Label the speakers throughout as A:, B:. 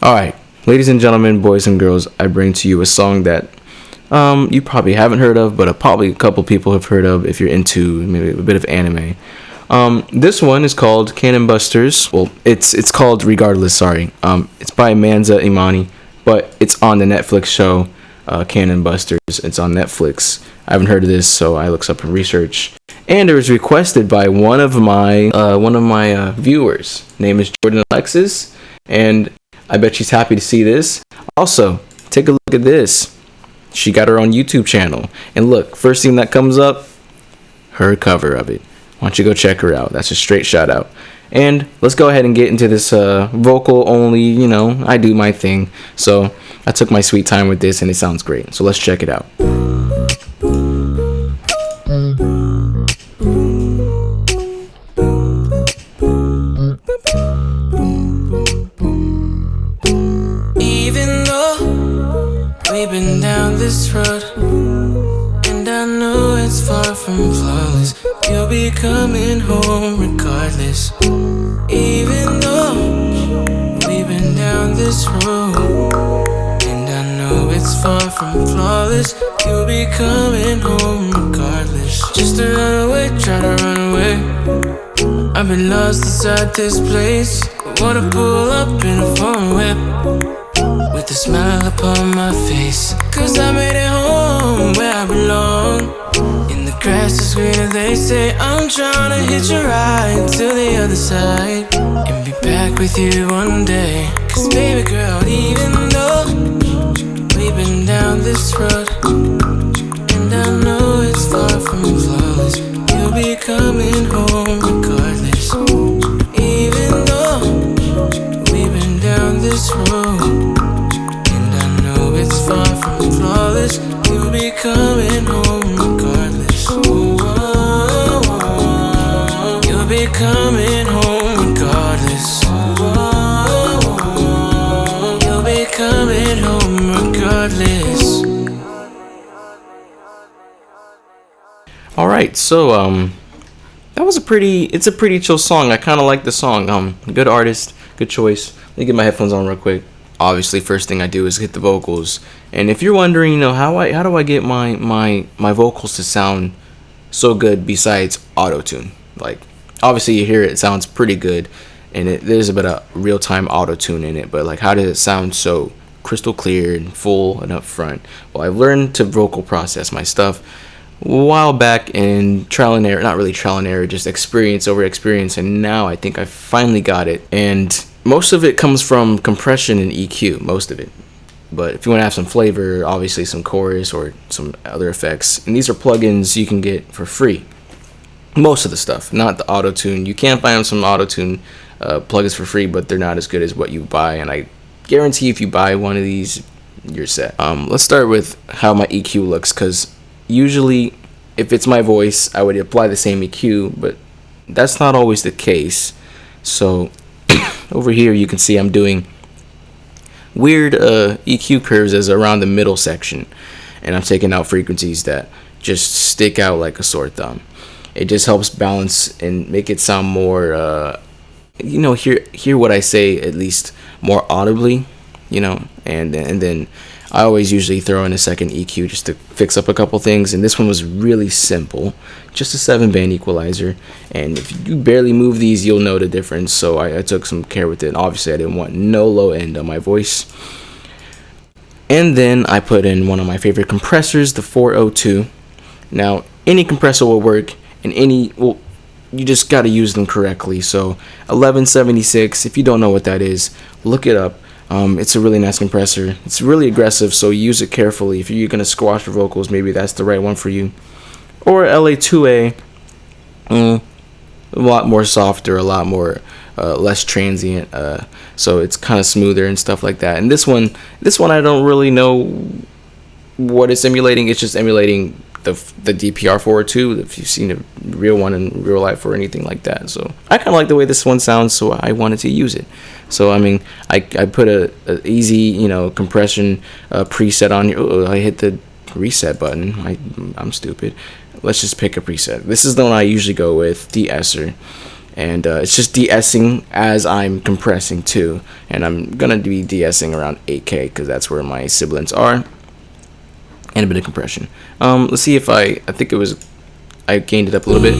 A: Alright, ladies and gentlemen, boys and girls, I bring to you a song that you probably haven't heard of, but probably a couple people have heard of if you're into maybe a bit of anime. This one is called Cannon Busters. Well, it's called Regardless, sorry. It's by Mansa Imani, but it's on the Netflix show Cannon Busters. It's on Netflix. I haven't heard of this, so I looked up in research. And it was requested by one of my viewers. Name is Jordan Alexis, and I bet she's happy to see this. Also, take a look at this. She got her own YouTube channel. And look, first thing that comes up, her cover of it. Why don't you go check her out? That's a straight shout out. And let's go ahead and get into this vocal only, I do my thing. So I took my sweet time with this and it sounds great. So let's check it out.
B: We've been down this road, and I know it's far from flawless. You'll be coming home regardless. Even though we've been down this road, and I know it's far from flawless, you'll be coming home regardless. Just to run away, try to run away. I've been lost inside this place. Wanna pull up in a foreign whip with a smile upon my face, 'cause I made it home where I belong. In the grass is greener, they say. I'm trying to hitch a ride to the other side and be back with you one day. 'Cause baby girl, even though we've been down this road, and I know it's far from flawless, you'll be coming home regardless. Even though we've been down this road, it's far from flawless, you'll be coming home regardless. You'll be coming home regardless. You'll be coming home regardless.
A: Alright, so that was it's a pretty chill song. I kinda like the song. Good artist, good choice. Let me get my headphones on real quick. Obviously, first thing I do is hit the vocals. And if you're wondering, how do I get my vocals to sound so good besides auto-tune? Like, obviously you hear it sounds pretty good, and there's a bit of real-time auto-tune in it, but like, how does it sound so crystal clear and full and up front? Well, I've learned to vocal process my stuff a while back in trial and error, not really trial and error, just experience over experience, and now I think I finally got it. And most of it comes from compression and EQ, most of it. But if you want to have some flavor, obviously some chorus or some other effects. And these are plugins you can get for free. Most of the stuff, not the auto-tune. You can find some auto-tune plugins for free, but they're not as good as what you buy. And I guarantee if you buy one of these, you're set. Let's start with how my EQ looks, because usually if it's my voice, I would apply the same EQ, but that's not always the case. So over here you can see I'm doing weird EQ curves as around the middle section, and I'm taking out frequencies that just stick out like a sore thumb. It just helps balance and make it sound more hear what I say at least more audibly, and then I always usually throw in a second EQ just to fix up a couple things, and this one was really simple, just a 7-band equalizer, and if you barely move these, you'll know the difference. So I took some care with it. Obviously I didn't want no low end on my voice. And then I put in one of my favorite compressors, the 402. Now any compressor will work, and you just got to use them correctly. So 1176, if you don't know what that is, look it up. It's a really nice compressor. It's really aggressive, so use it carefully. If you're going to squash your vocals, maybe that's the right one for you. Or LA2A, a lot more softer, a lot more less transient, so it's kind of smoother and stuff like that. And this one I don't really know what it's emulating. It's just emulating the DPR 402, if you've seen a real one in real life or anything like that. So I kind of like the way this one sounds, so I wanted to use it. So I put a easy compression preset on here. I hit the reset button. I'm stupid. Let's just pick a preset. This is the one I usually go with, de-esser, and it's just de-essing as I'm compressing too, and I'm gonna be de-essing around 8K because that's where my sibilants are, and a bit of compression. Let's see if I think I gained it up a little bit.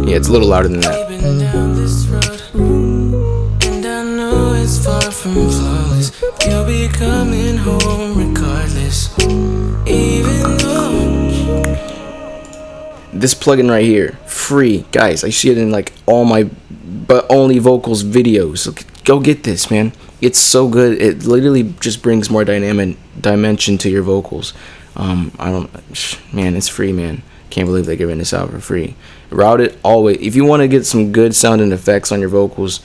A: Yeah, it's a little louder than that.
B: Far from flawless, you'll be coming home regardless. Even though
A: this plugin right here, free, guys. I see it in like all my but only vocals videos. So go get this, man. It's so good. It literally just brings more dimension to your vocals. Man, it's free, man. Can't believe they're giving this out for free. Route it always. If you want to get some good sounding effects on your vocals,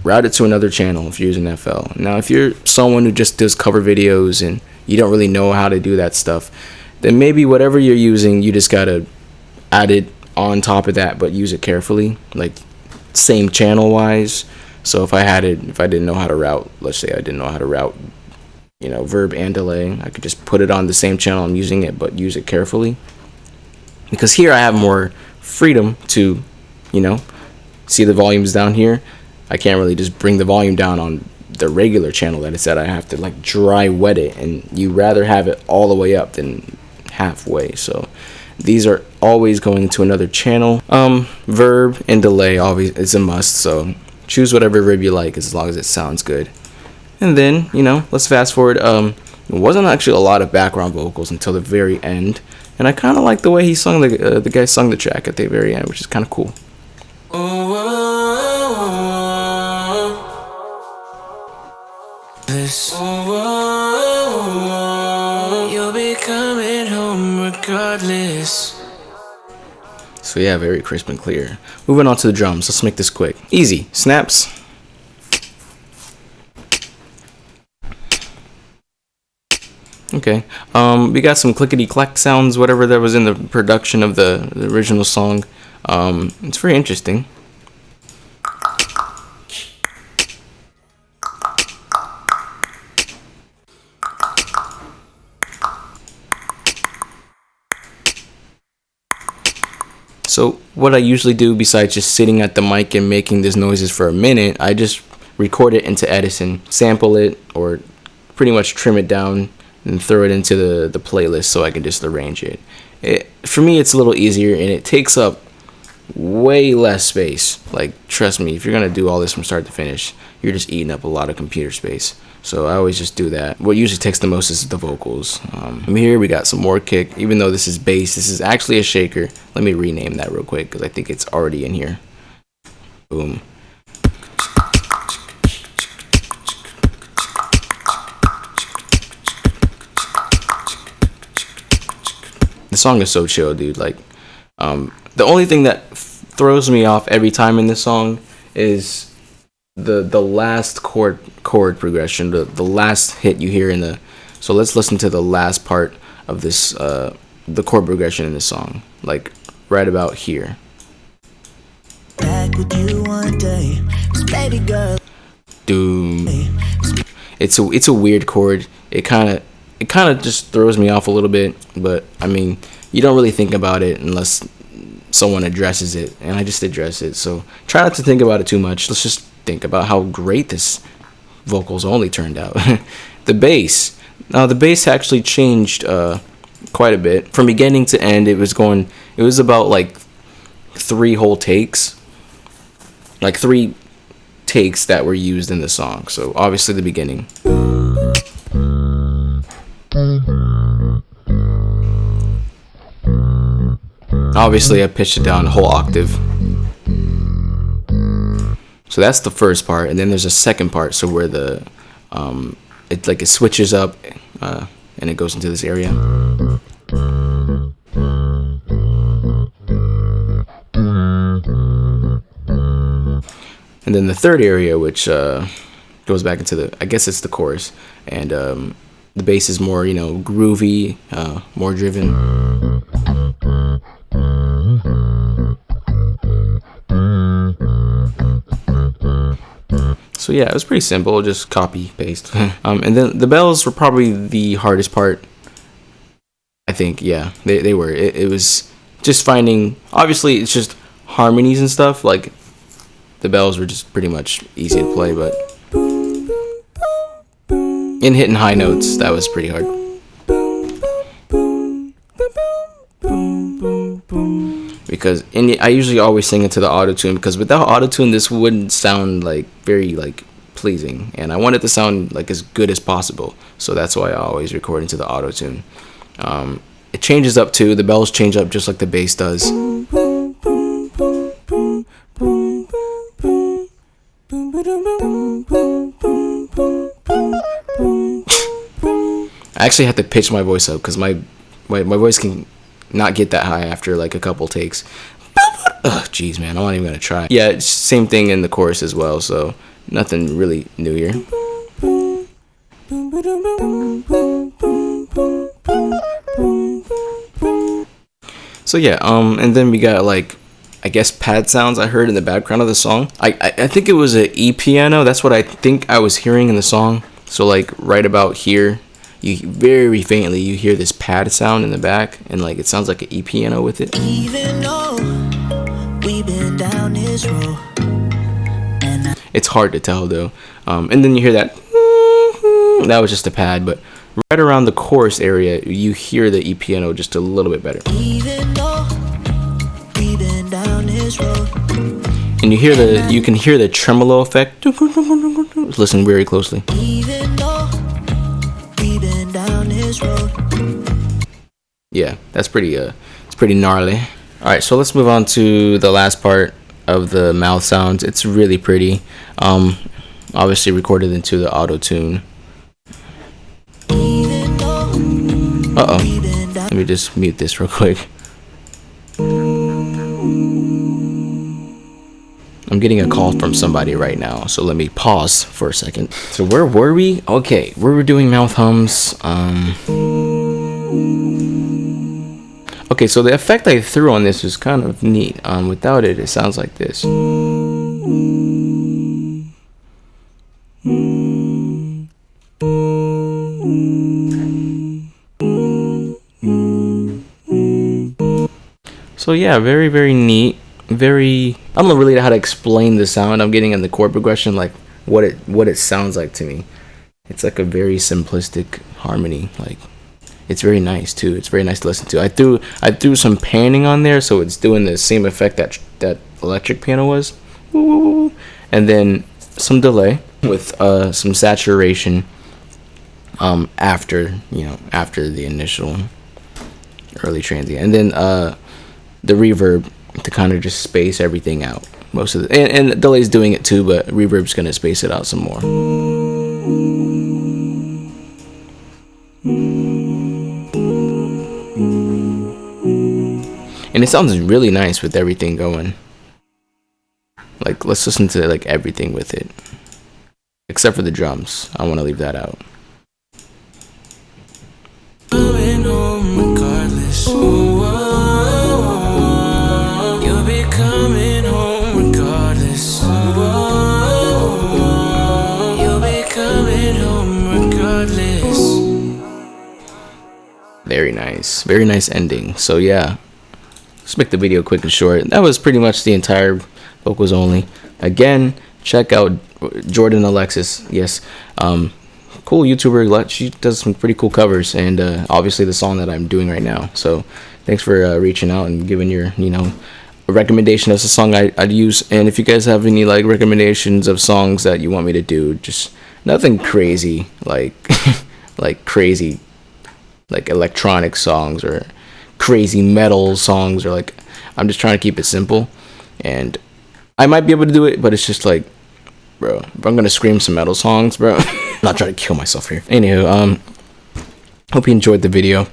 A: route it to another channel if you're using FL. Now, if you're someone who just does cover videos and you don't really know how to do that stuff, then maybe whatever you're using, you just gotta add it on top of that, but use it carefully, like same channel wise. So if I didn't know how to route, let's say I didn't know how to route, verb and delay, I could just put it on the same channel I'm using it, but use it carefully. Because here I have more freedom to, see the volumes down here. I can't really just bring the volume down on the regular channel that it's at. I have to like dry wet it, and you rather have it all the way up than halfway. So these are always going to another channel. Verb and delay always is a must, so choose whatever verb you like as long as it sounds good. And then, let's fast forward. It wasn't actually a lot of background vocals until the very end, and I kind of like the way he sung the guy sung the track at the very end, which is kind of cool.
B: You'll be coming home regardless.
A: So yeah, very crisp and clear. Moving on to the drums. Let's make this quick. Easy. Snaps. Okay. We got some clickety clack sounds, whatever that was in the production of the original song. It's very interesting. So what I usually do, besides just sitting at the mic and making these noises for a minute, I just record it into Edison, sample it, or pretty much trim it down and throw it into the playlist so I can just arrange it. For me, it's a little easier, and it takes up way less space. Like, trust me, if you're gonna do all this from start to finish, you're just eating up a lot of computer space. So I always just do that. What usually takes the most is the vocals. Here we got some more kick. Even though this is bass, this is actually a shaker. Let me rename that real quick because I think it's already in here. Boom. The song is so chill, dude. Like, the only thing that throws me off every time in this song is the last chord progression, the last hit you hear in the. So let's listen to the last part of this, the chord progression in this song, like right about here. Back with you one day, baby girl. Doom. It's a weird chord. It kind of just throws me off a little bit, but I mean, you don't really think about it unless someone addresses it, and I just address it. So try not to think about it too much. Let's just think about how great this vocals only turned out. The bass. Now the bass actually changed quite a bit from beginning to end. It was about like 3 whole takes, like 3 takes that were used in the song. So obviously the beginning. Obviously I pitched it down a whole octave. So that's the first part, and then there's a second part, so where it switches up and it goes into this area. And then the third area, which goes back into I guess it's the chorus, and the bass is more, groovy, more driven. So yeah, it was pretty simple, just copy, paste. And then the bells were probably the hardest part, I think. Yeah, they were. It was just finding, obviously it's just harmonies and stuff, like the bells were just pretty much easy to play, but in hitting high notes, that was pretty hard. Because I usually always sing into the auto tune, because without auto tune this wouldn't sound like very like pleasing, and I want it to sound like as good as possible, so that's why I always record into the auto tune. It changes up too, the bells change up just like the bass does. I actually have to pitch my voice up because my voice can not get that high after like a couple takes. Oh jeez, man, I'm not even gonna try. Yeah, it's same thing in the chorus as well, so nothing really new here. So yeah, and then we got like, I guess, pad sounds I heard in the background of the song. I think it was an E piano. That's what I think I was hearing in the song. So like right about here, you very faintly you hear this pad sound in the back, and like it sounds like an E piano with it.
B: Even though we've been down this road,
A: it's hard to tell though. And then you hear that. That was just a pad, but right around the chorus area, you hear the E piano just a little bit better.
B: Even though we've been down this road,
A: and you can hear the tremolo effect. Listen very closely.
B: Even though we've been down this road.
A: Yeah, that's pretty it's pretty gnarly. All right, so let's move on to the last part of the mouth sounds. It's really pretty. Obviously recorded into the auto tune. Let me just mute this real quick. I'm getting a call from somebody right now, so let me pause for a second. So where were we? Okay, we were doing mouth hums. Okay, so the effect I threw on this was kind of neat. Without it, it sounds like this. So yeah, very, very neat. Very, I don't know really how to explain the sound I'm getting in the chord progression, like what it sounds like to me. It's like a very simplistic harmony. Like, it's very nice too. It's very nice to listen to. I threw some panning on there, so it's doing the same effect that electric piano was. And then some delay with some saturation after the initial early transient, and then the reverb to kind of just space everything out. Most of the and delay's doing it too, but reverb's gonna space it out some more. And it sounds really nice with everything going. Like, let's listen to like everything with it, except for the drums. I want to leave that out.
B: Coming home regardless. You'll be coming home regardless. You'll be coming home regardless.
A: Very nice ending. So yeah, let's make the video quick and short. That was pretty much the entire vocals only. Again, check out Jordan Alexis. Yes, cool YouTuber. She does some pretty cool covers, and obviously the song that I'm doing right now. So thanks for reaching out and giving your a recommendation as a song I'd use. And if you guys have any like recommendations of songs that you want me to do, just nothing crazy like crazy like electronic songs or crazy metal songs, or like, I'm just trying to keep it simple. And I might be able to do it, but it's just like, bro, if I'm gonna scream some metal songs, bro, I'm not trying to kill myself here. Anywho, hope you enjoyed the video.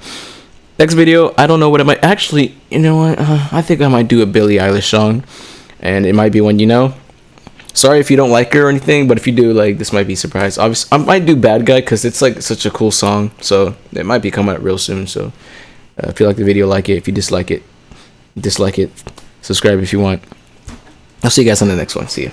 A: Next video, I don't know what it might actually. You know what? I think I might do a Billie Eilish song, and it might be one you know. Sorry if you don't like her or anything, but if you do, like, this might be a surprise. Obviously, I might do Bad Guy because it's like such a cool song, so it might be coming out real soon. So if you like the video, like it. If you dislike it, dislike it. Subscribe if you want. I'll see you guys on the next one. See ya.